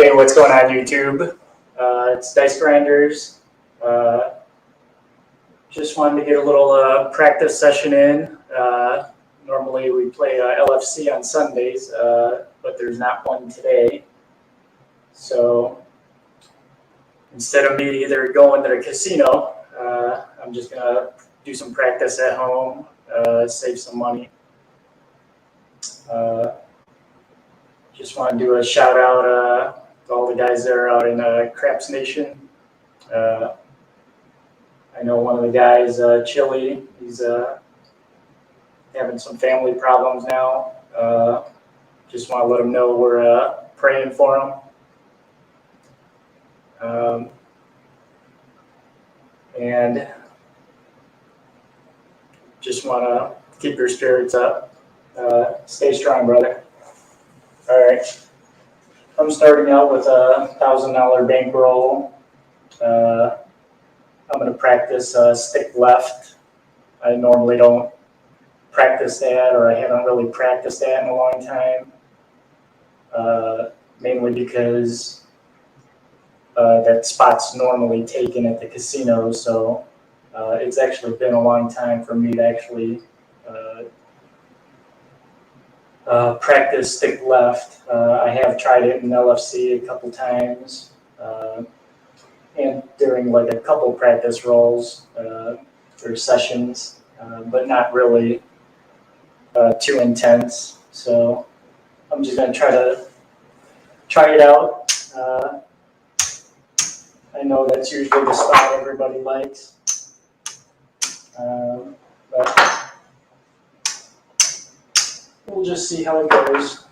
Hey, what's going on YouTube? It's Dice Grinders. Uh, just wanted to get a little practice session in. Normally we play LFC on Sundays, but there's not one today. So instead of me either going to the casino, I'm just going to do some practice at home, save some money. Just want to do a shout out to all the guys that are out in Craps Nation. I know one of the guys, Chili, he's having some family problems now. Just want to let him know we're praying for him. And just want to keep your spirits up. Stay strong, brother. All right. I'm starting out with a $1,000 bankroll. I'm going to practice stick left. I normally don't practice that, or I haven't really practiced that in a long time. Mainly because that spot's normally taken at the casino, so it's actually been a long time for me to actually practice stick left. I have tried it in LFC a couple times. And during like a couple practice rolls or sessions, but not really too intense. So I'm just gonna try it out. I know that's usually the spot everybody likes, but we'll just see how it goes.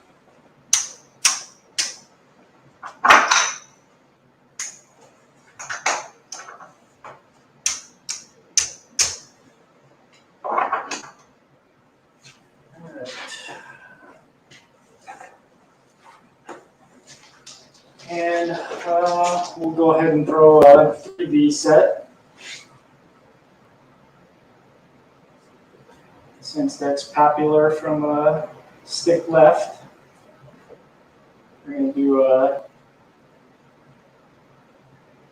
And we'll go ahead and throw a 3D set. Since that's popular from stick left, we're going to do a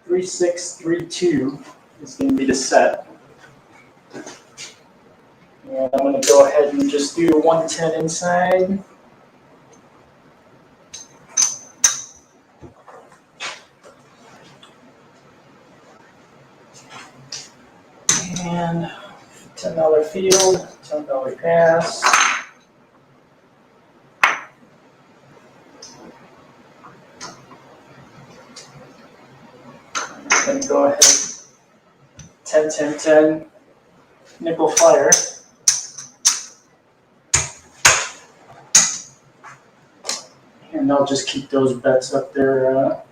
3-6-3-2 is going to be the set. And I'm going to go ahead and just do 110 inside. And $10 field, $10 pass. Then go ahead, 10, 10, 10, nickel fire. And I'll just keep those bets up there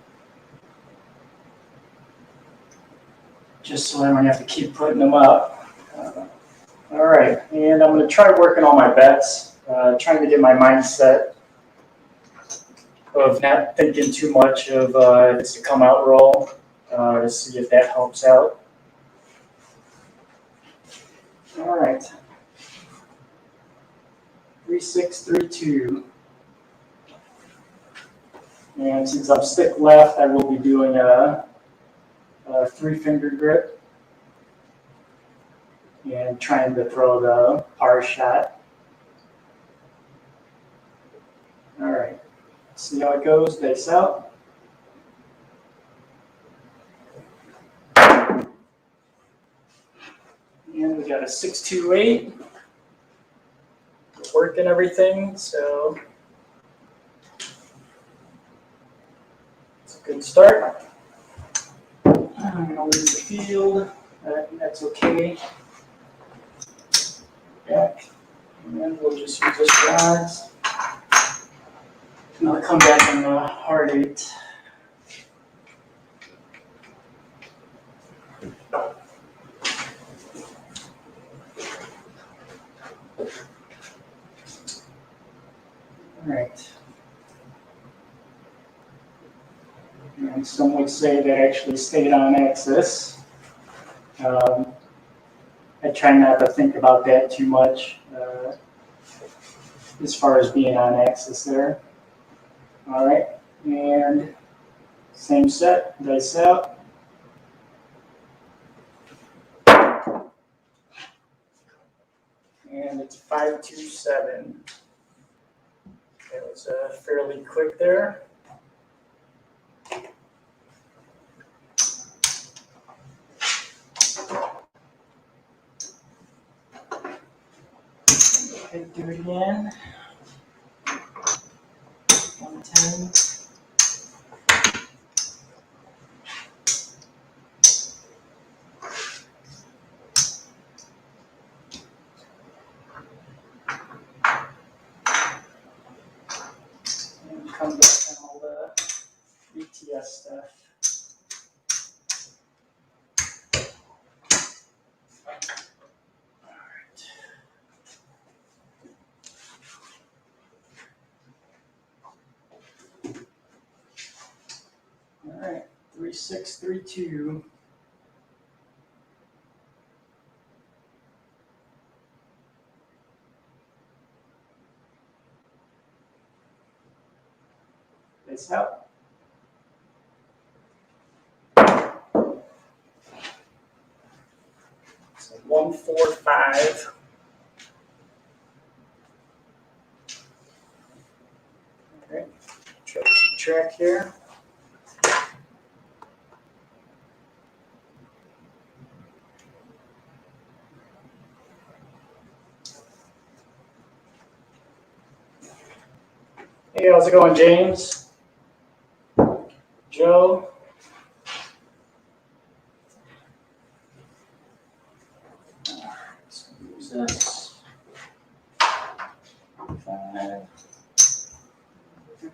just so I don't have to keep putting them up. All right, and I'm going to try working on my bets, trying to get my mindset of not thinking too much of it's a come out roll to see if that helps out. All right, 3-6-3-2. And since I'm stick left, I will be doing a 3-finger grip and trying to throw the par shot. All right, see how it goes, dice out. And we got a 6-2-8. Working everything, so it's a good start. I'm going to leave the field. That's okay. Back. And then we'll just use this rods. And I'll come back on the hard 8. All right. And some would say that actually stayed on axis. I try not to think about that too much as far as being on axis there. All right, and Same set, dice out. And it's 527. It was fairly quick there. Okay, do it again. 110. And come back on all the BTS stuff. All right, 3632. It's out. So 145. Okay, try to keep track here. Hey, how's it going, James? Joe? Let's use this. 5.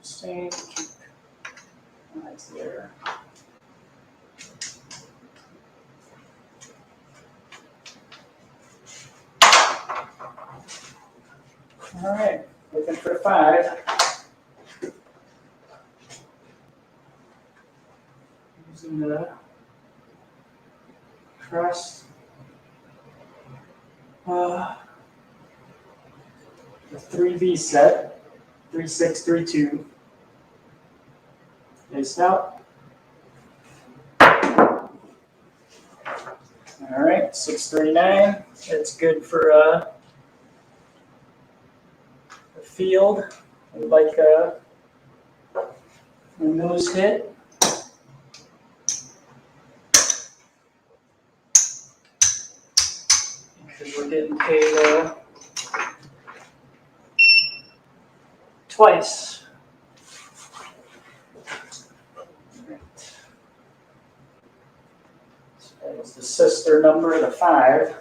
Same. Keep eyes there. All right, looking for 5. Using the crust. The 3B set, 3632. Face out. All right, 639. That's good for a field. We like a nose hit. Because we're getting paid twice. Right. So that was the sister number, the 5.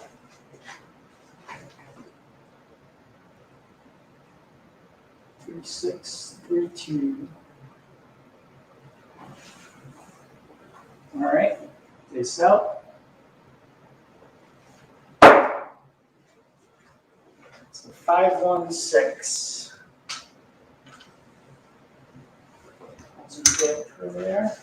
Three, 6, 3, 2. All right, face out. So 516. That's a bit for there.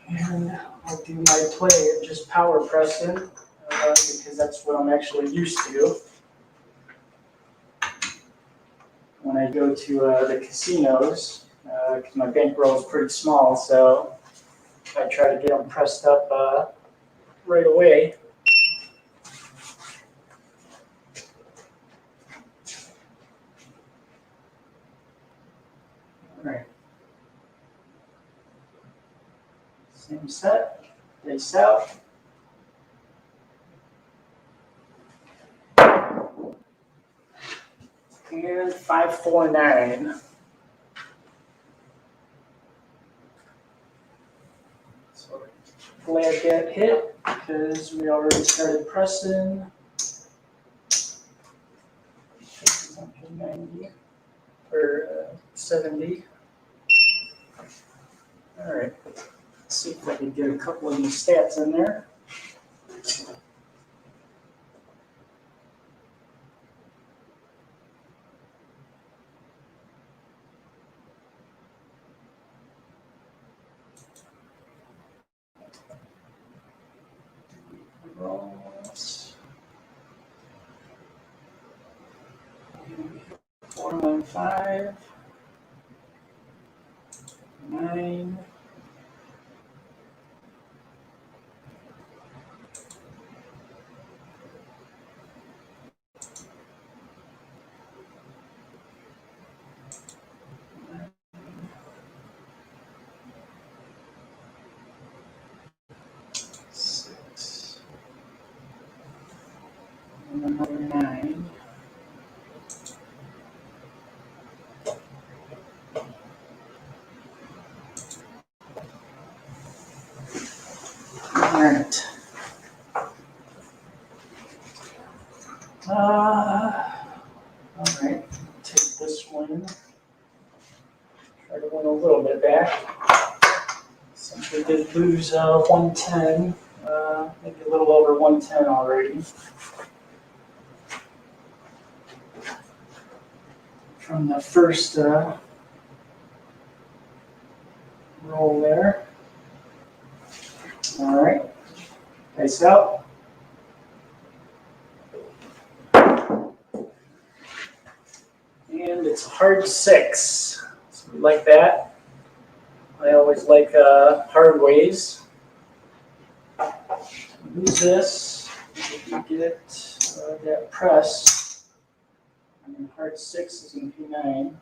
And I'll do my play of just power pressing because that's what I'm actually used to when I go to the casinos because my bankroll is pretty small, so I try to get them pressed up right away. All right. Same set, face out. And 549. So glad that hit because we already started pressing. 90 or 70. All right. Let's see if I can get a couple of these stats in there. Rolls. 415. 9. Another 9. All right. All right. Take this one. Try to win a little bit back. Since we did lose 110, maybe a little over 110 already. From the first roll there. All right, face out. And it's a hard 6. So we like that. I always like hard ways. Lose this. You get that press. And hard 6 is in P9.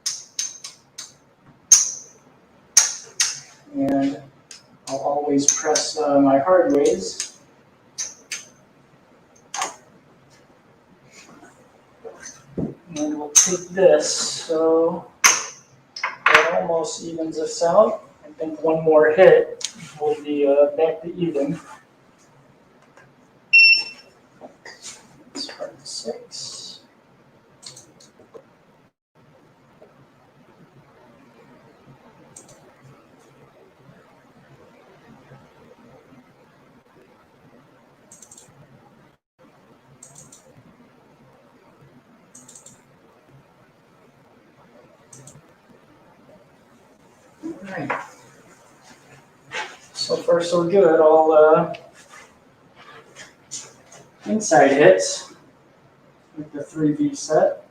And I'll always press my hard ways. And we'll take this, so that almost evens us out. I think one more hit will be back to even. It's hard 6. Right. So far, so good. All inside hits with the 3V set.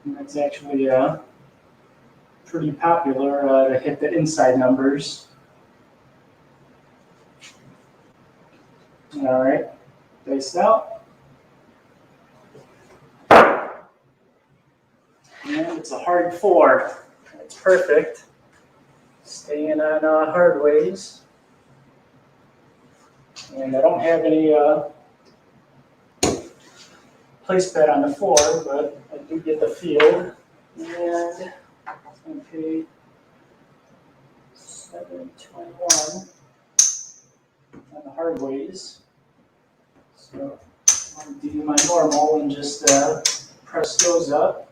And that's actually pretty popular to hit the inside numbers. All right, face out. And it's a hard 4. That's perfect. Staying on hard ways. And I don't have any place bet on the 4, but I do get the field. And it's going to pay 721 on the hard ways. So I'm going to do my normal and just press those up.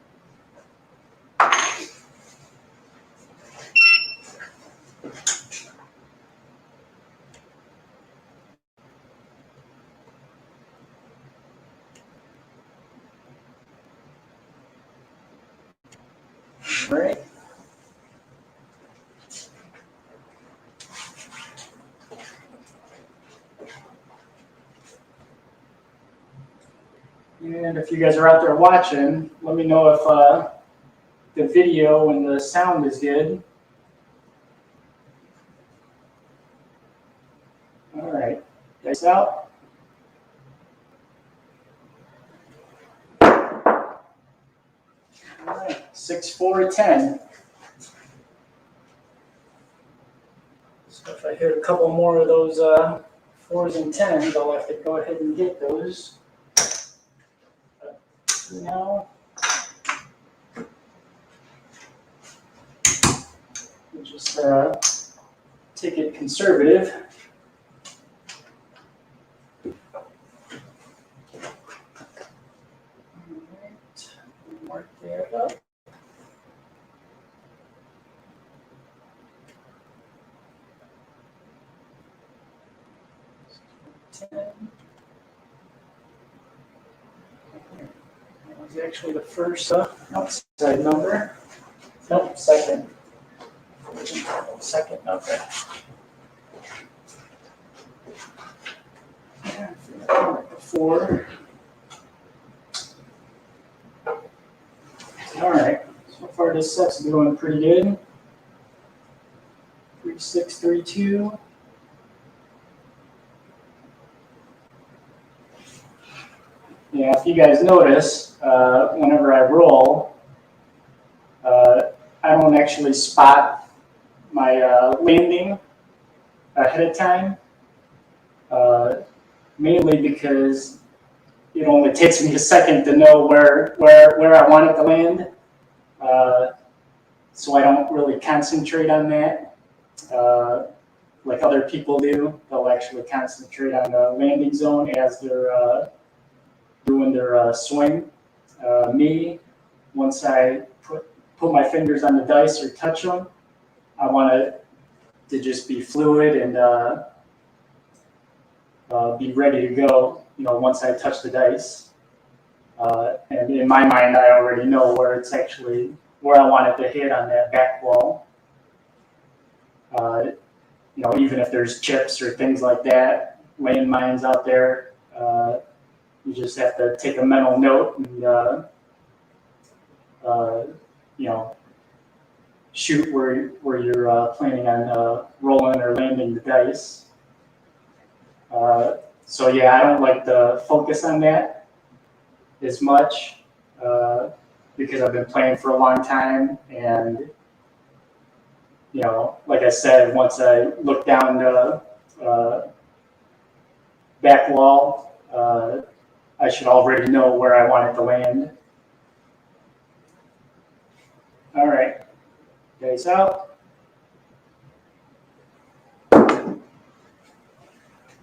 All right. And if you guys are out there watching, let me know if the video and the sound is good. All right, guys out. All right, 6, 4, 10. So if I hit a couple more of those 4s and 10s, I'll have to go ahead and get those. Now, we'll just take it conservative. Alright, mark that up. That was actually the first outside number. Nope, second. Second number. Yeah, 4. All right, so far this set's doing pretty good. 3632. Yeah, if you guys notice, whenever I roll, I don't actually spot my landing ahead of time, mainly because it only takes me a second to know where I want it to land. So I don't really concentrate on that like other people do. They'll actually concentrate on the landing zone as they're doing their swing. Me, once I put my fingers on the dice or touch them, I want it to just be fluid and be ready to go. Once I touch the dice, and in my mind, I already know where I want it to hit on that back wall. Even if there's chips or things like that, landmines out there, you just have to take a mental note and shoot where you're planning on rolling or landing the dice. So yeah, I don't like to focus on that as much because I've been playing for a long time, and like I said, once I look down the back wall, I should already know where I want it to land. All right, dice out.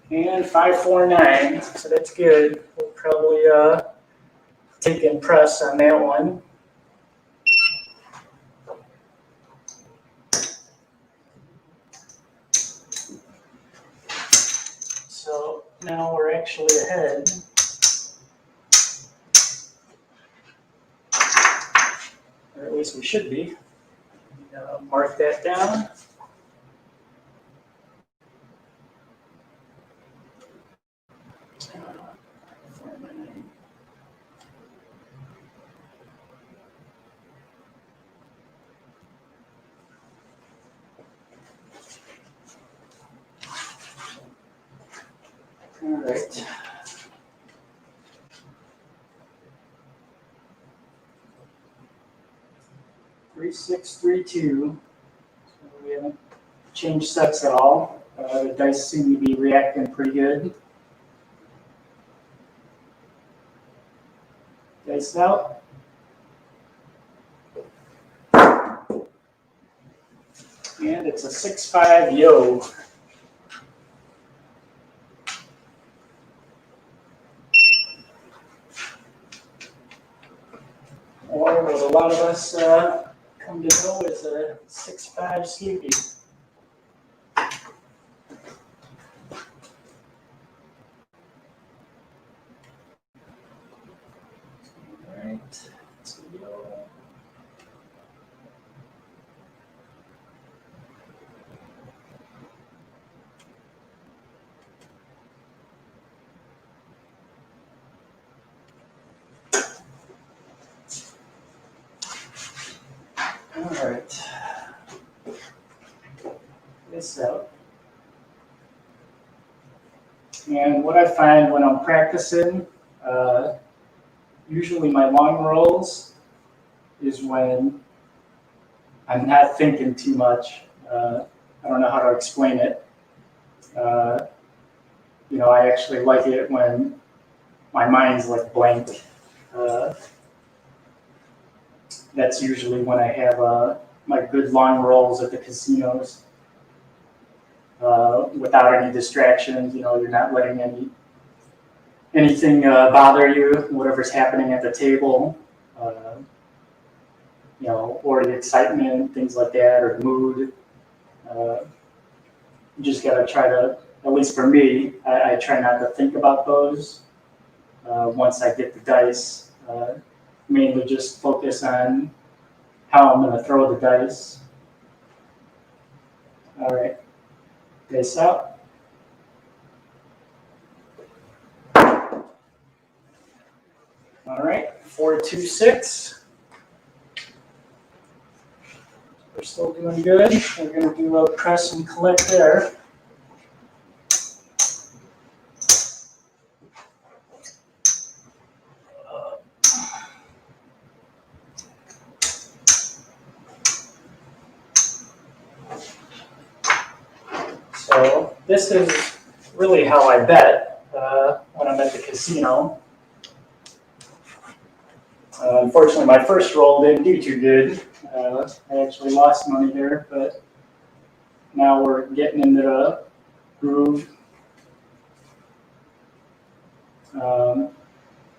And 549, so that's good. We'll probably take and press on that one. So now we're actually ahead. Or at least we should be. Mark that down. All right. Three, 6, 3, 2. So we haven't changed sets at all. The dice seem to be reacting pretty good. Dice out. And it's a 6-5 yo. Or what a lot of us come to know is a 6-5 Snoopy. Alright, so yo. All right, this out. And what I find when I'm practicing, usually my long rolls is when I'm not thinking too much. I don't know how to explain it. I actually like it when my mind's like blank. That's usually when I have my good long rolls at the casinos without any distractions. You're not letting anything bother you, whatever's happening at the table, or the excitement, things like that, or the mood. You just got to try to, at least for me, I try not to think about those once I get the dice. Mainly just focus on how I'm going to throw the dice. All right, dice out. All right, 4, 2, 6. we're still doing good. We're going to do a press and collect there. So this is really how I bet when I'm at the casino. Unfortunately, my first roll didn't do too good. I actually lost money there, but now we're getting into the groove.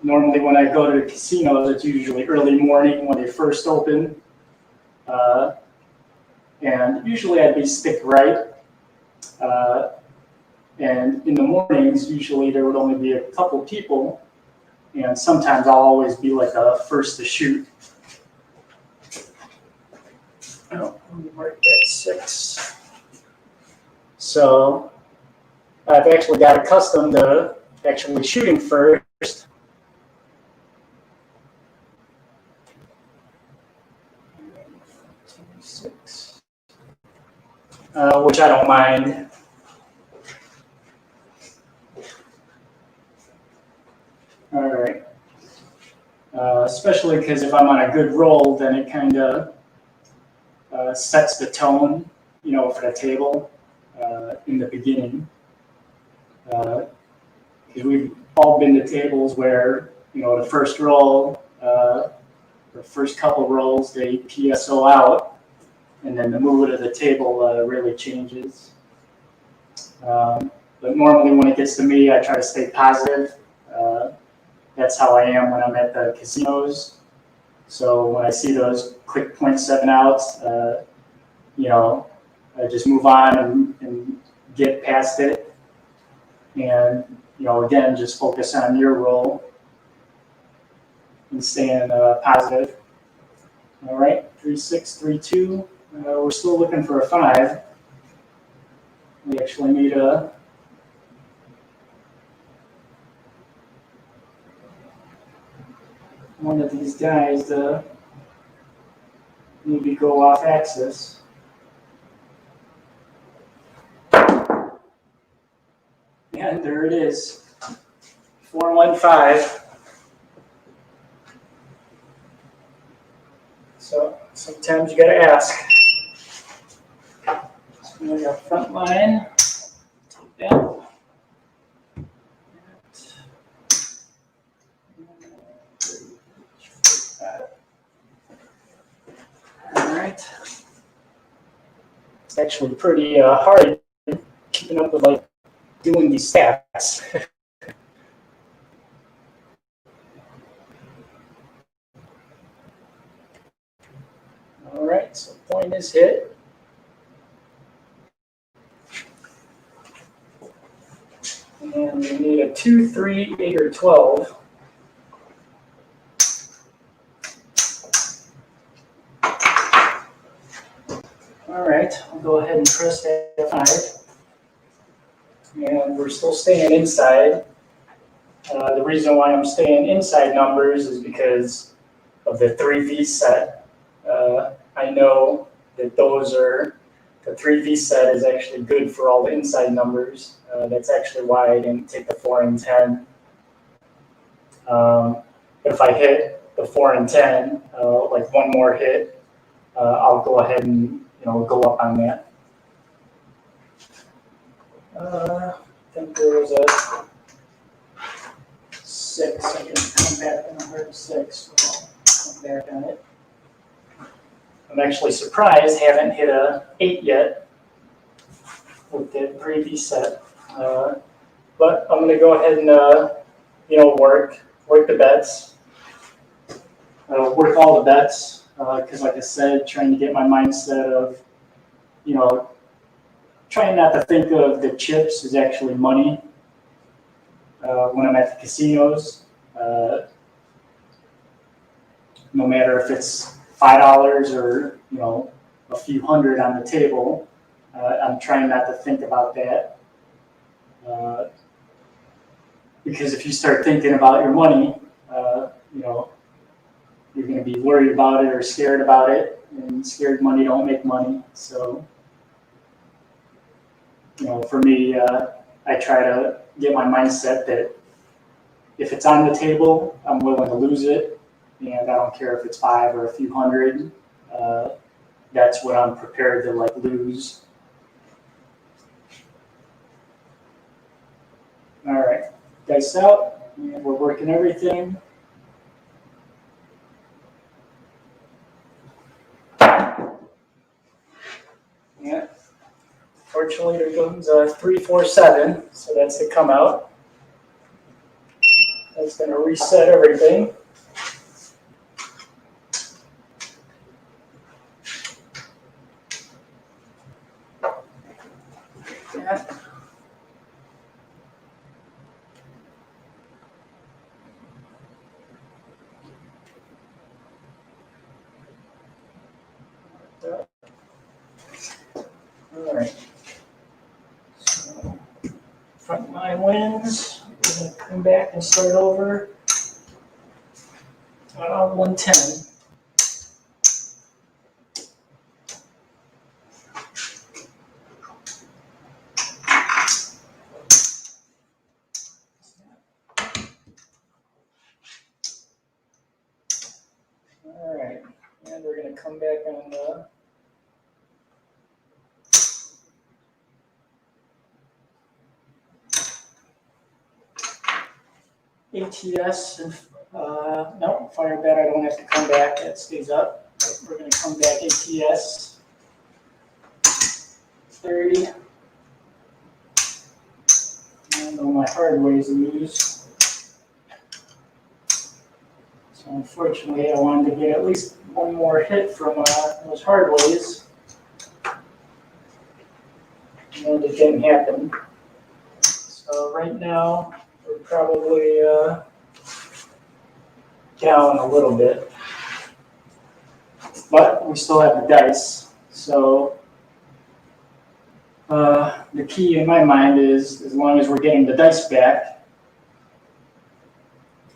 Normally when I go to the casinos, it's usually early morning when they first open. And usually I'd be stick right. And in the mornings, usually there would only be a couple people. And sometimes I'll always be like a first to shoot. Oh, let me mark that 6. So I've actually got accustomed to actually shooting first. Which I don't mind. All right. Especially because if I'm on a good roll, then it kind of sets the tone, for the table in the beginning. Because we've all been to tables where, the first roll, the first couple rolls, they PSO out, and then the mood of the table really changes. But normally when it gets to me, I try to stay positive. That's how I am when I'm at the casinos. So when I see those quick 0.7 outs, I just move on and get past it. And, again, just focus on your roll and staying positive. All right, 3, 6, 3, 2. We're still looking for a 5. We actually need one of these guys to maybe go off axis. And there it is, 415. So sometimes you got to ask. So we got front line. Take that. All right. It's actually pretty hard keeping up with doing these stats. All right, so point is hit. And we need a 2, 3, 8, or 12. All right, I'll go ahead and press F5. And we're still staying inside. The reason why I'm staying inside numbers is because of the 3V set. I know that the 3V set is actually good for all the inside numbers. That's actually why I didn't take the 4 and 10. If I hit the 4 and 10, like one more hit, I'll go ahead and go up on that. I think there was a 6. I can come back on a hard 6. I'll come back on it. I'm actually surprised I haven't hit a 8 yet with the previous set. But I'm going to go ahead and work the bets, work all the bets. Because like I said, trying to get my mindset of, trying not to think of the chips as actually money when I'm at the casinos. No matter if it's $5 or a few hundred on the table, I'm trying not to think about that. Because if you start thinking about your money, you're going to be worried about it or scared about it, and scared money don't make money. So, for me, I try to get my mindset that if it's on the table, I'm willing to lose it, and I don't care if it's 5 or a few hundred. That's what I'm prepared to lose. All right, dice out, and we're working everything. Yeah. Fortunately, there comes a 3, 4, 7, so that's the come out. That's going to reset everything. Yeah. All right. So, front line wins. We're going to come back and start over. 110. All right, and we're going to come back on the ATS. And, no, fire bet, I don't have to come back. That stays up. But we're going to come back ATS 30. And all my hard ways lose. So unfortunately, I wanted to get at least one more hit from those hard ways. And it didn't happen. So right now, we're probably down a little bit. But we still have the dice. So the key in my mind is, as long as we're getting the dice back,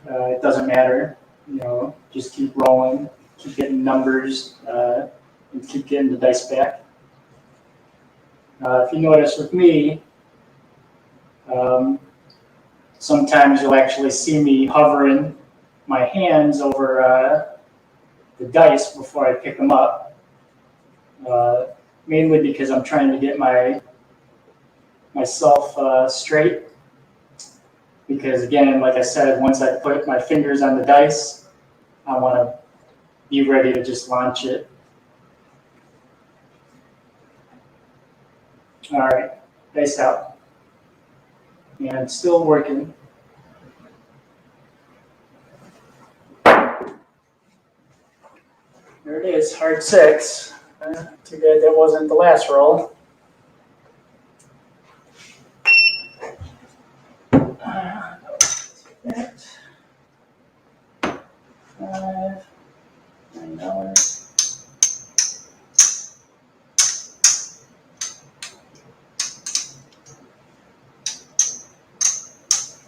it doesn't matter. Just keep rolling, keep getting numbers, and keep getting the dice back. If you notice with me, sometimes you'll actually see me hovering my hands over the dice before I pick them up, mainly because I'm trying to get myself straight. Because again, like I said, once I put my fingers on the dice, I want to be ready to just launch it. All right, dice out. And still working. There it is, hard 6. Too bad that wasn't the last roll. That. $5, $9.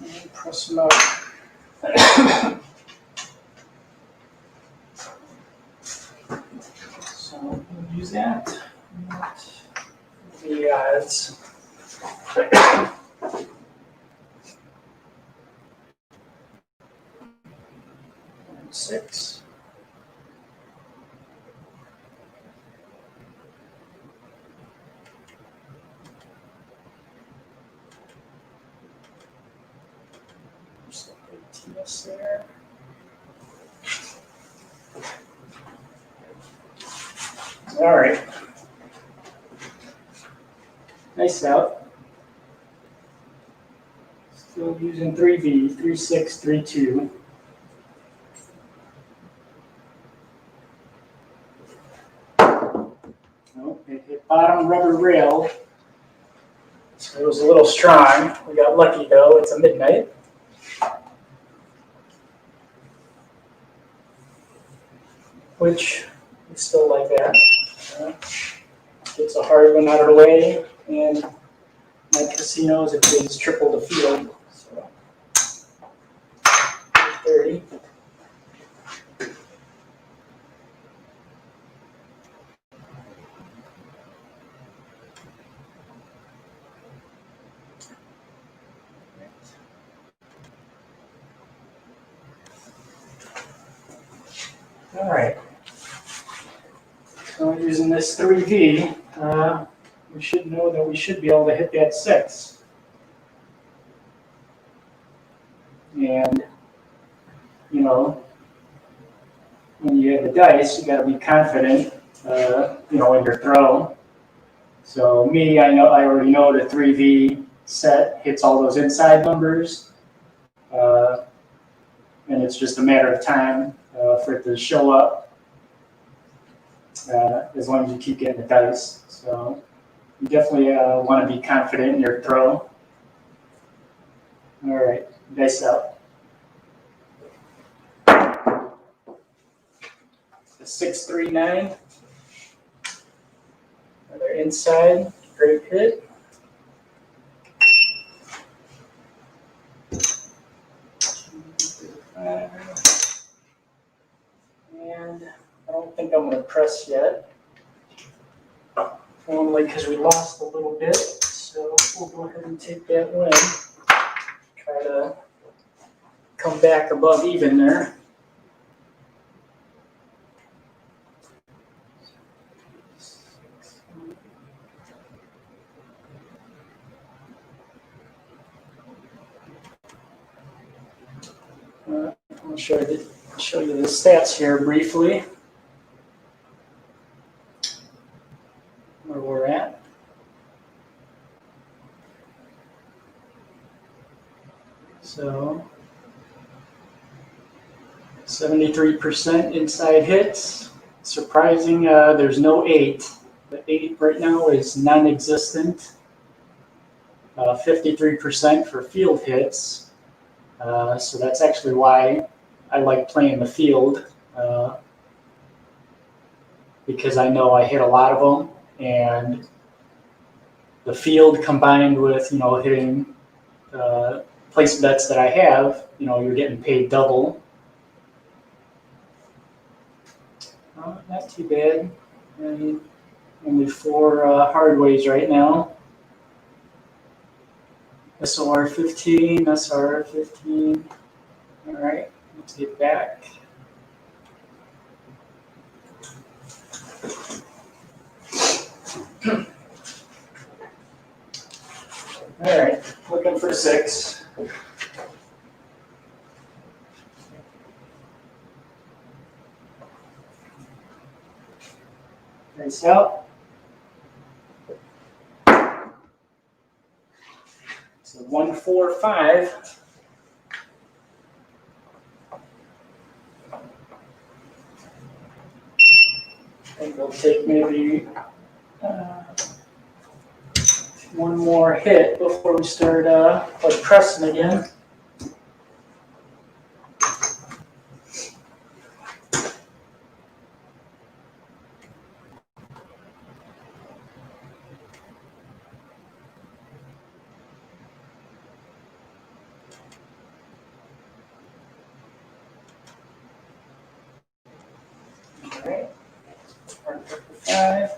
And press them out. So we'll use that. The odds. 6. ATS there. All right. Nice out. Still using 3V, 3-6, 3-2. Nope, it hit bottom rubber rail. So it was a little strong. We got lucky though, it's a midnight. Which is still like that. Gets a hard one out of the way, and my casinos, it pays triple the field. So 30. All right. So using this 3V, we should know that we should be able to hit that 6. And, you know, when you have the dice, you got to be confident, you know, in your throw. So me, I already know the 3V set hits all those inside numbers. And it's just a matter of time for it to show up as long as you keep getting the dice. So you definitely want to be confident in your throw. All right, dice out. The 6, 3, 9. Another inside, great hit. And I don't think I'm going to press yet. Only because we lost a little bit. So we'll go ahead and take that win. Try to come back above even there. I'll show you the stats here briefly. Where we're at. So 73% inside hits. Surprising, there's no 8. The 8 right now is non-existent. 53% for field hits. So that's actually why I like playing the field, because I know I hit a lot of them, and the field combined with, you know, hitting place bets that I have, you know, you're getting paid double. Not too bad. And only 4 hard ways right now. SOR 15, SR 15. All right, let's get back. All right, looking for 6. Nice out. So 1, 4, 5. I think we'll take maybe one more hit before we start like pressing again. All right, 5.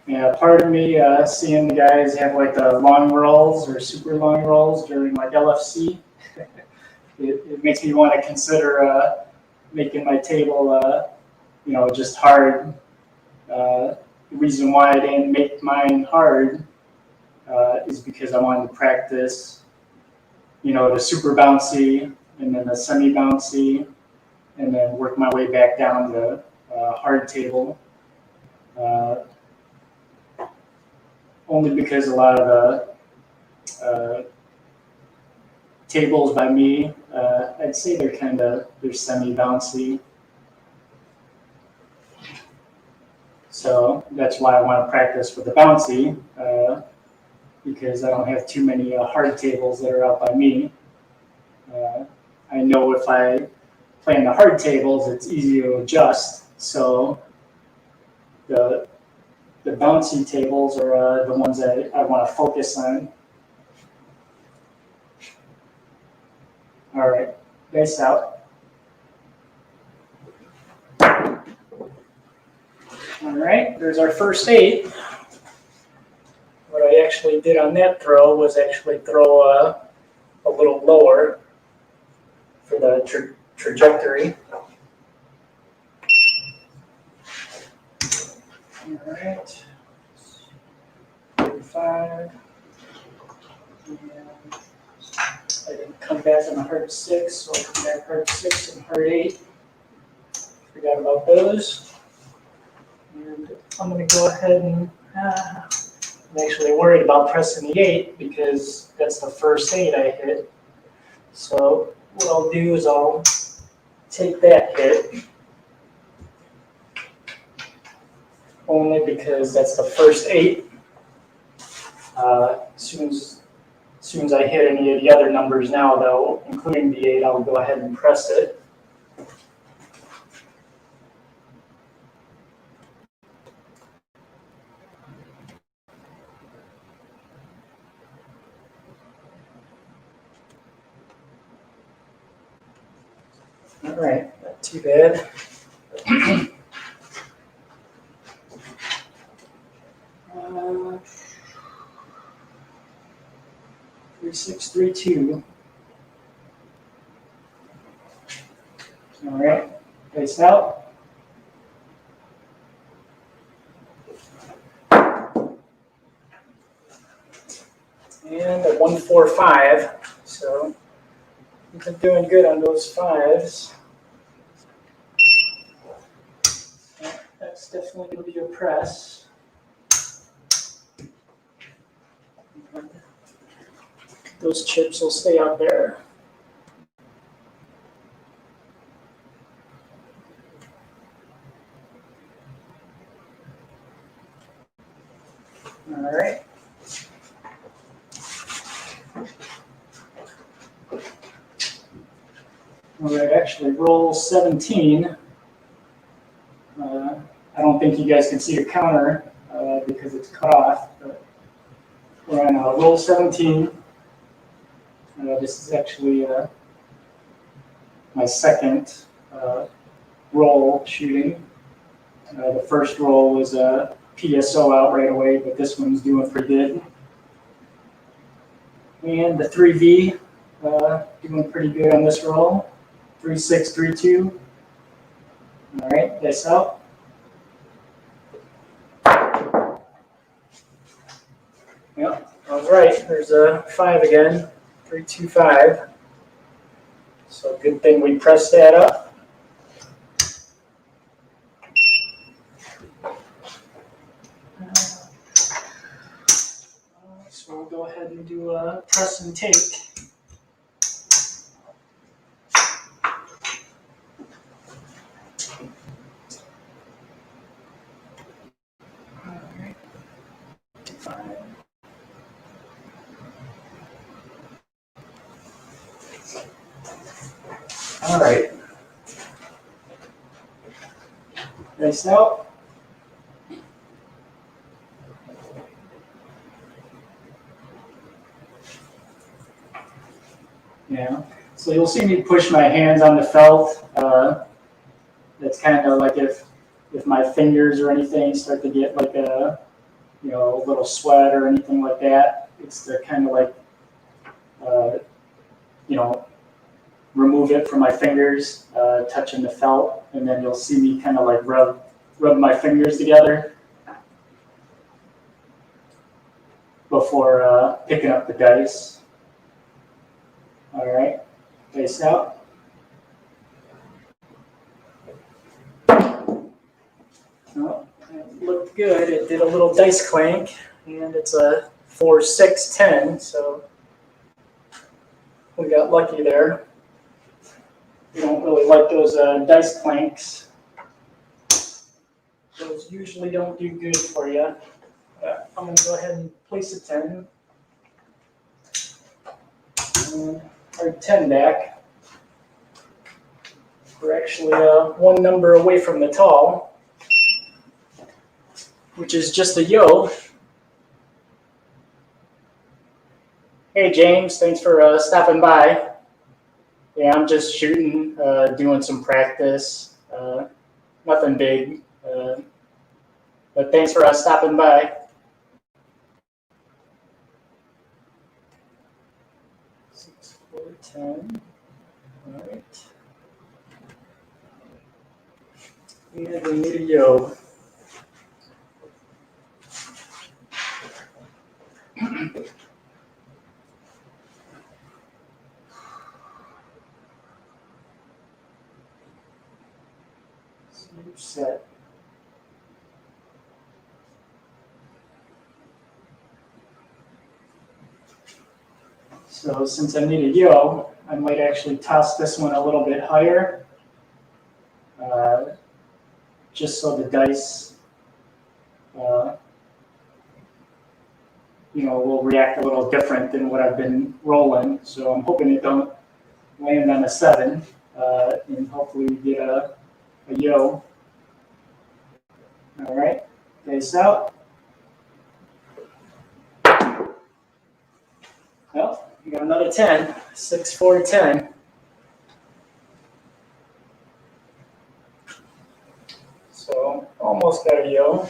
Yeah, part of me seeing the guys have like the long rolls or super long rolls during like LFC, it makes me want to consider making my table, you know, just hard. The reason why I didn't make mine hard is because I wanted to practice, you know, the super bouncy and then the semi bouncy, and then work my way back down to hard table. Only because a lot of the tables by me, I'd say they're semi bouncy. So that's why I want to practice with the bouncy, because I don't have too many hard tables that are out by me. I know if I play on the hard tables, it's easy to adjust. So the bouncy tables are the ones that I want to focus on. All right, dice out. right, there's our first 8. What I actually did on that throw was actually throw a little lower for the trajectory. All right, 35. And I didn't come back on the hard 6, so I'll come back hard 6 and hard 8. Forgot about those. And I'm going to go ahead and I'm actually worried about pressing the 8 because that's the first 8 I hit. So what I'll do is I'll take that hit only because that's the first 8. As soon as I hit any of the other numbers now, though, including the 8, I'll go ahead and press it. All right, not too bad. 3632. All right, face out. And a 145. So we've been doing good on those 5s. That's definitely going to be a press. Those chips will stay out there. All right. All right, actually roll 17. I don't think you guys can see the counter because it's cut off, but we're on roll 17. This is actually my second roll shooting. The first roll was a PSO out right away, but this one's doing pretty good. And the 3V doing pretty good on this roll. 3632. All right, dice out. Yep, I was right. There's a 5 again. 325. So good thing we pressed that up. So we'll go ahead and do a press and take. All right. Nice out. Yeah. So you'll see me push my hands on the felt. That's kind of like if my fingers or anything start to get like a little sweat or anything like that. It's to kind of like remove it from my fingers, touching the felt, and then you'll see me kind of like rub my fingers together before picking up the dice. All right, dice out. Oh, it looked good. It did a little dice clank, and it's a 4, 6, 10, so we got lucky there. We don't really like those dice clanks. Those usually don't do good for you. I'm going to go ahead and place a 10. And our 10 back. We're actually one number away from the tall, which is just a yo. Hey James, thanks for stopping by. Yeah, I'm just shooting, doing some practice. Nothing big. But thanks for stopping by. 6, 4, 10. All right. And we need a yo. Save set. So since I need a yo, I might actually toss this one a little bit higher, just so the dice, will react a little different than what I've been rolling. So I'm hoping it don't land on a 7, and hopefully we get a yo. All right, dice out. Well, we got another 10, 6, 4, 10. So almost got a yo.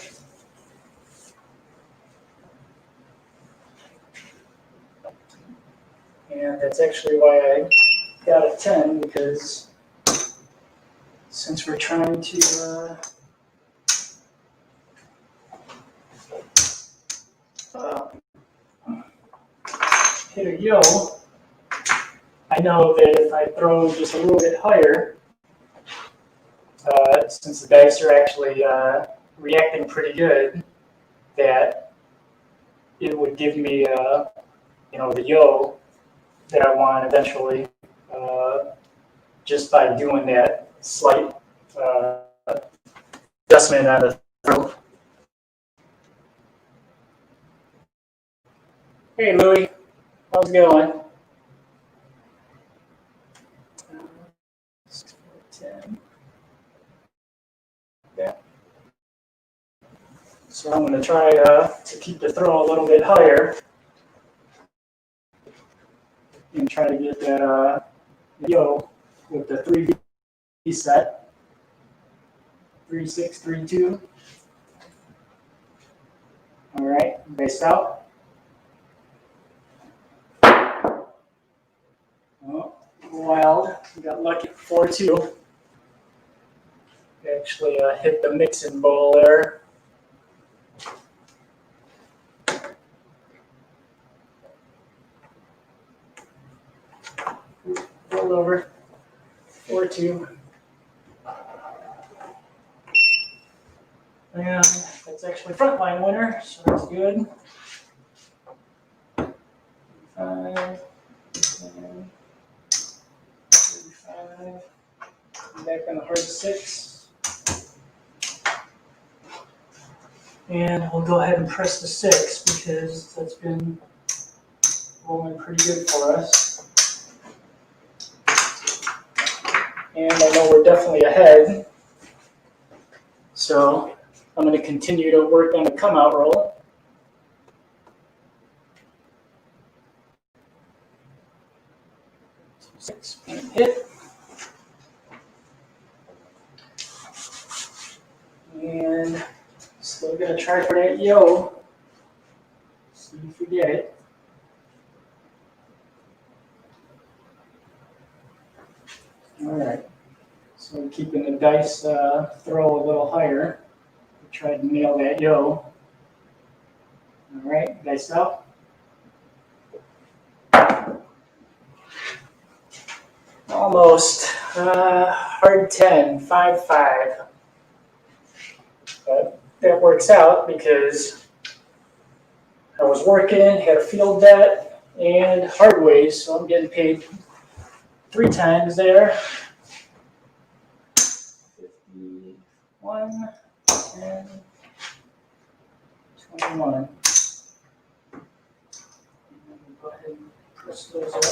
And that's actually why I got a 10, because since we're trying to hit a yo, I know that if I throw just a little bit higher, since the dice are actually reacting pretty good, that it would give me, the yo that I want eventually, just by doing that slight adjustment on the throw. Hey, Louie, how's it going? 6, 4, 10. Yeah. So I'm going to try to keep the throw a little bit higher and try to get that yo with the 3V set. 3, 6, 3, 2. All right, base out. Oh, wild. We got lucky 4, 2. Actually hit the mixing bowl there. Roll over. 4, 2. And that's actually frontline winner, so that's good. 5, 10, 35. Back on the hard 6. And we'll go ahead and press the 6 because that's been rolling pretty good for us. And I know we're definitely ahead. So I'm going to continue to work on the come out roll. Six hit. And still going to try for that yo. See if we get it. All right. So we're keeping the dice throw a little higher. Try to nail that yo. All right, dice out. Almost. Hard 10, 5, 5. But that works out because I was working, had a field bet, and hard ways, so I'm getting paid 3 times there. 51, 10, 21. Go ahead and press those up.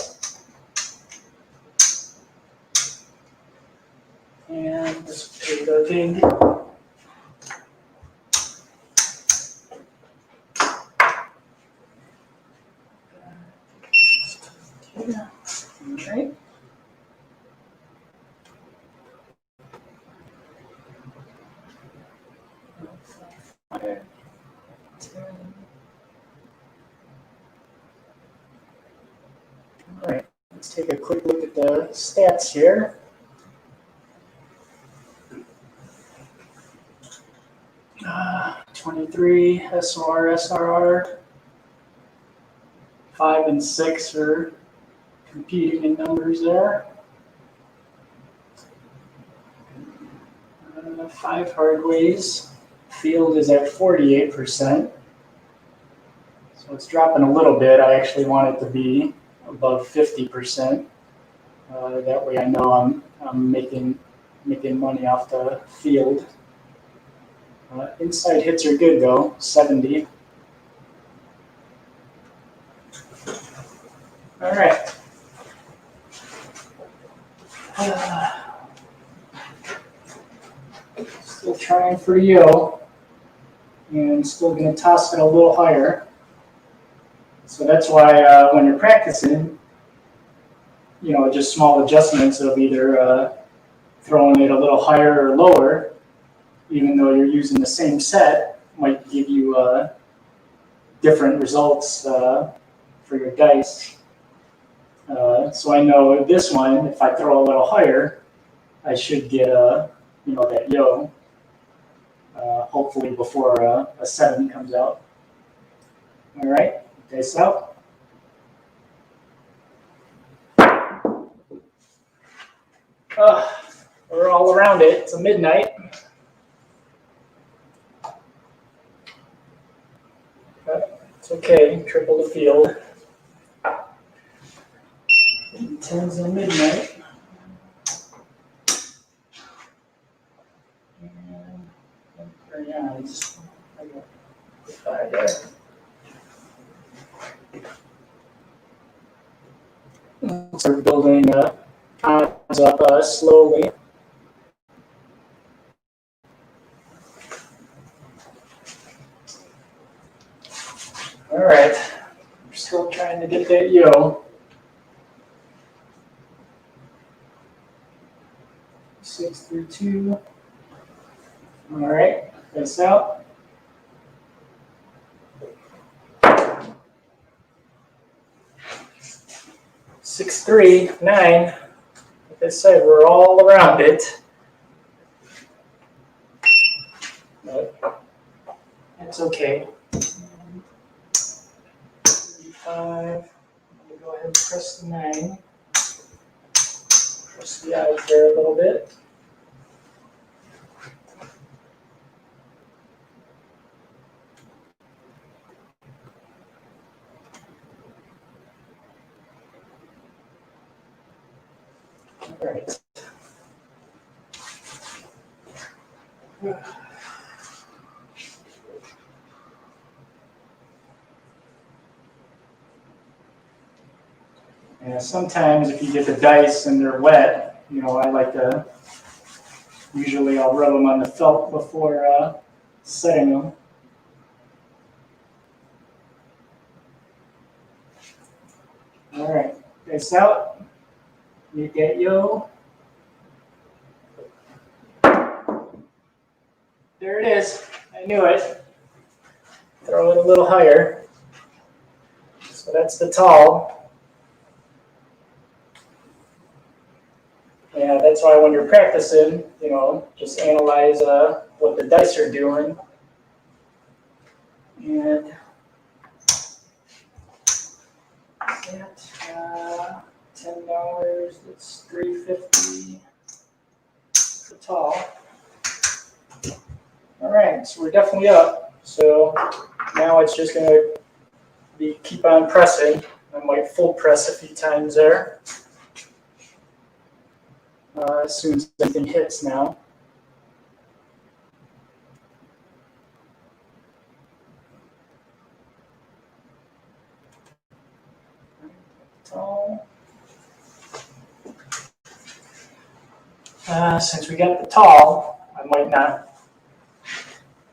And this will pay the big. All right. All right, let's take a quick look at the stats here. Uh, 23 SOR, SRR, 5 and 6 are competing in numbers there. 5 hardways. Field is at 48%. So it's dropping a little bit. I actually want it to be above 50%. That way I know I'm making money off the field. Inside hits are good though, 70. All right. Still trying for yo, and still going to toss it a little higher. So that's why when you're practicing, just small adjustments of either throwing it a little higher or lower, even though you're using the same set, might give you different results for your dice. So I know this one, if I throw a little higher, I should get that yo, hopefully before a 7 comes out. All right, dice out. We're all around it. It's a midnight. It's okay, triple the field. 10's in midnight. I got 5 there. Start building odds up slowly. All right, we're still trying to get that yo. 6 through 2. All right, this out. 6, 3, 9. Like I said, we're all around it. But it's okay. 35. I'm going to go ahead and press the 9. Press the eyes there a little bit. All right. And sometimes if you get the dice and they're wet, I like to, usually I'll rub them on the felt before setting them. All right, dice out. Make that yo. There it is. I knew it. Throw it a little higher. So that's the tall. Yeah, that's why when you're practicing, just analyze what the dice are doing. And that $10. That's $3.50 for tall. All right, so we're definitely up. So now it's just going to keep on pressing. I might full press a few times there. As soon as anything hits now. Tall. Since we got the tall, I might not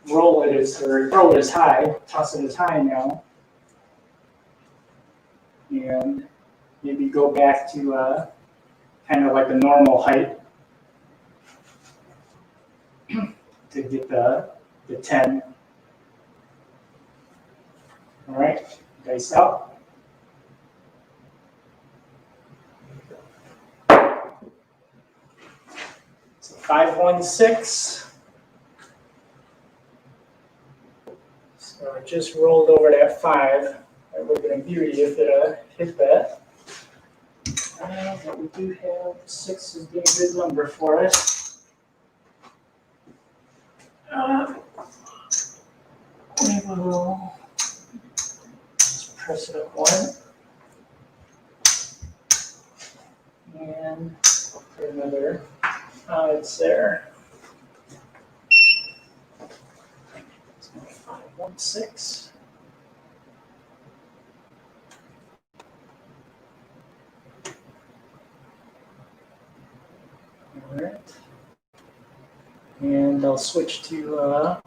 throw it as high, toss it as high now, and maybe go back to kind of like a normal height to get the 10. All right, dice out. 516. So it just rolled over that 5. That would have been a beauty if it hit that. But we do have 6 as being a good number for us. We will just press it up 1. And put another odds there. 516. All right. And I'll switch to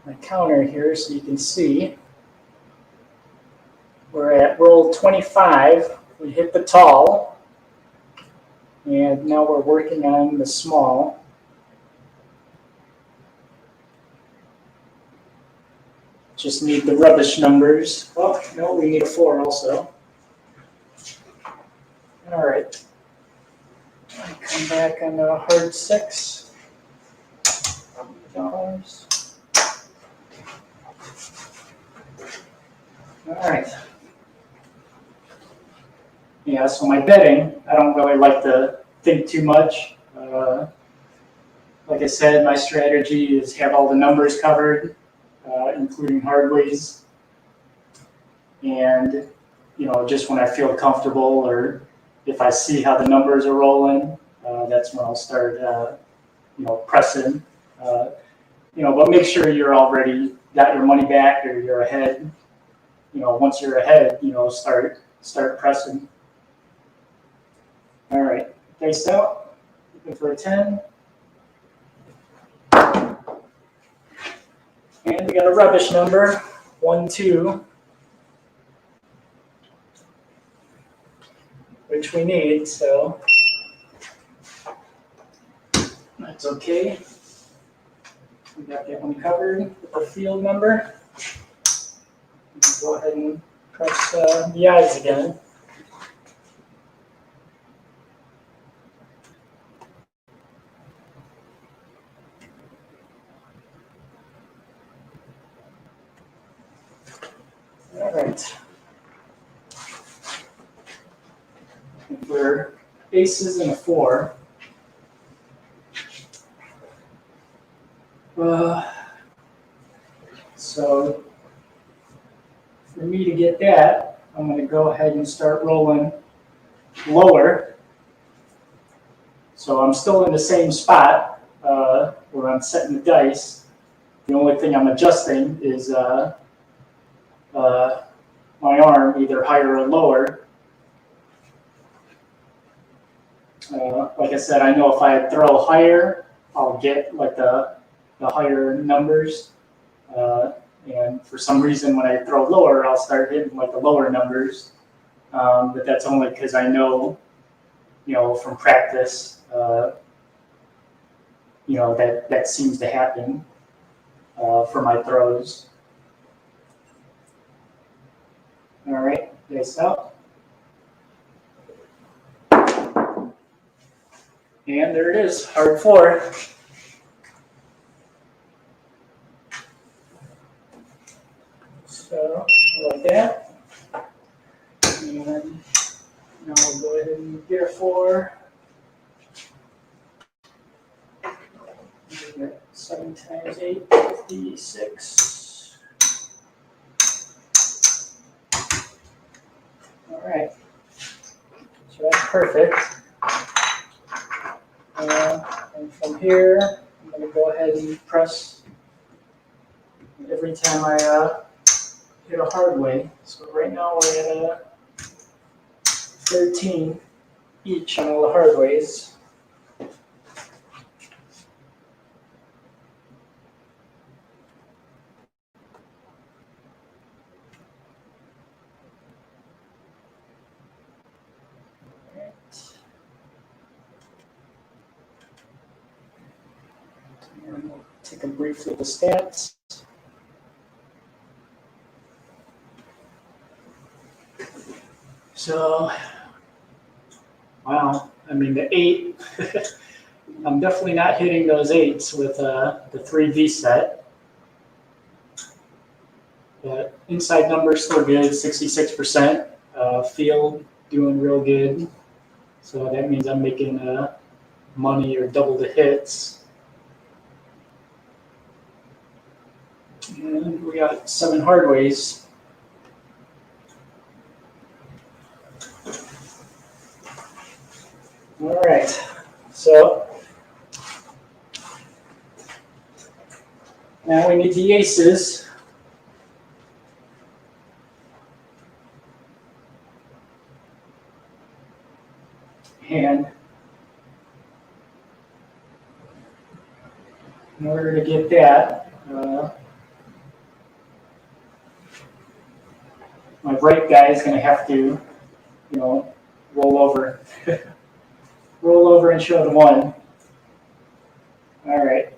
my counter here so you can see. We're at roll 25. We hit the tall. And now we're working on the small. Just need the rubbish numbers. Oh, no, we need a 4 also. All right. I come back on the hard 6. $100. All right. Yeah, so my betting, I don't really like to think too much. Like I said, my strategy is have all the numbers covered, including hardways. And, just when I feel comfortable or if I see how the numbers are rolling, that's when I'll start, pressing. But make sure you're already got your money back or you're ahead. Once you're ahead, start pressing. All right, face out, looking for a 10. And we got a rubbish number, 1, 2, which we need, so that's okay. We got that one covered with the field number. Go ahead and press the eyes again. All right. For aces and a 4. So for me to get that, I'm going to go ahead and start rolling lower. So I'm still in the same spot where I'm setting the dice. The only thing I'm adjusting is my arm, either higher or lower. Like I said, I know if I throw higher, I'll get like the higher numbers. And for some reason, when I throw lower, I'll start hitting like the lower numbers. But that's only because I know, from practice, that seems to happen for my throws. All right, face out. And there it is, hard 4. So, like that. And now we'll go ahead and get a 4. 7 times 8, 56. All right. So that's perfect. And from here, I'm going to go ahead and press every time I hit a hard way. So right now we're at 13 each on all the hard ways. And we'll take a brief look at the stats. So, wow, I mean the 8, I'm definitely not hitting those 8s with the 3V set. But inside numbers still good, 66%. Field doing real good. So that means I'm making money or double the hits. And we got 7 hard ways. All right, so now we need the aces. And in order to get that, my right guy is going to have to, roll over. Roll over and show the 1. All right.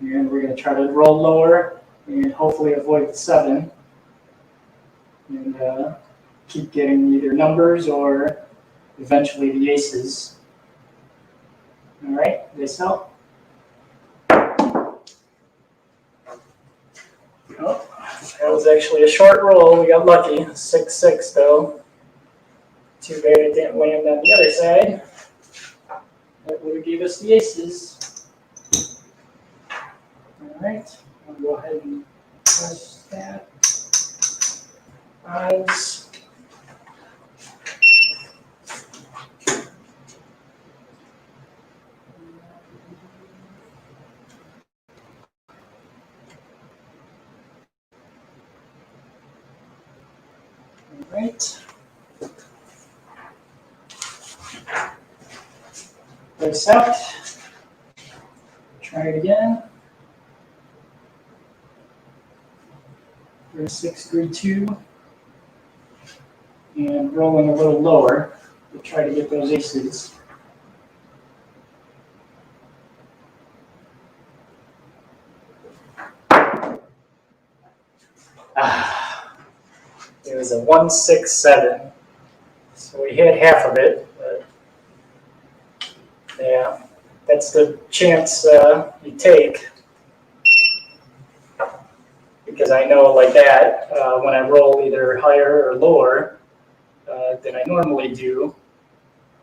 And we're going to try to roll lower and hopefully avoid the 7. And keep getting either numbers or eventually the aces. All right, this help. Oh, that was actually a short roll. We got lucky. 6-6 though. Too bad it didn't land on the other side. That would have gave us the aces. All right, I'll go ahead and press that. 5s. All right. This out. Try it again. 6, 3, 2. And rolling a little lower to try to get those aces. It was a 1, 6, 7. So we hit half of it, but yeah, that's the chance you take. Because I know like that, when I roll either higher or lower than I normally do,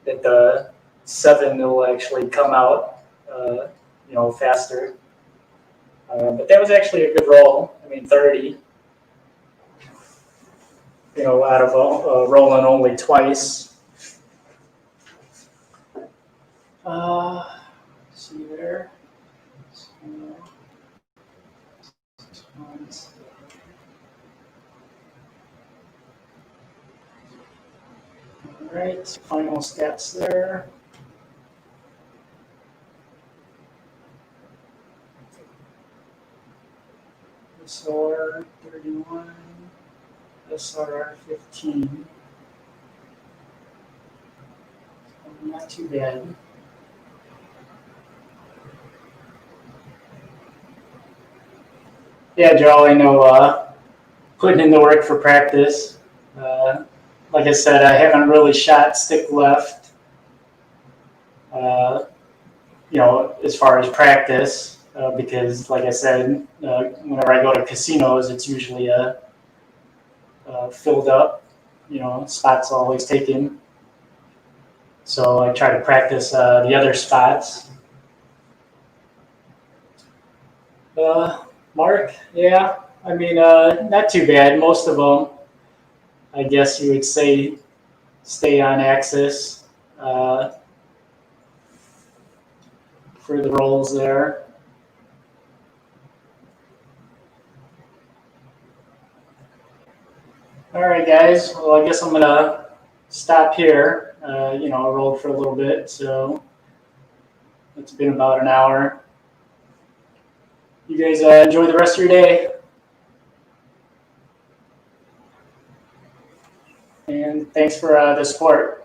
that the 7 will actually come out, faster. But that was actually a good roll. I mean, 30. Out of rolling only twice. See there. All right, final stats there. SR 31, SRR 15. Not too bad. Yeah, Joe, I know putting in the work for practice. Like I said, I haven't really shot stick left, as far as practice, because like I said, whenever I go to casinos, it's usually filled up, spots always taken. So I try to practice the other spots. Mark, yeah, I mean, not too bad. Most of them, I guess you would say, stay on axis for the rolls there. All right, guys. Well, I guess I'm gonna stop here. I rolled for a little bit, so it's been about an hour. You guys enjoy the rest of your day. And thanks for the support.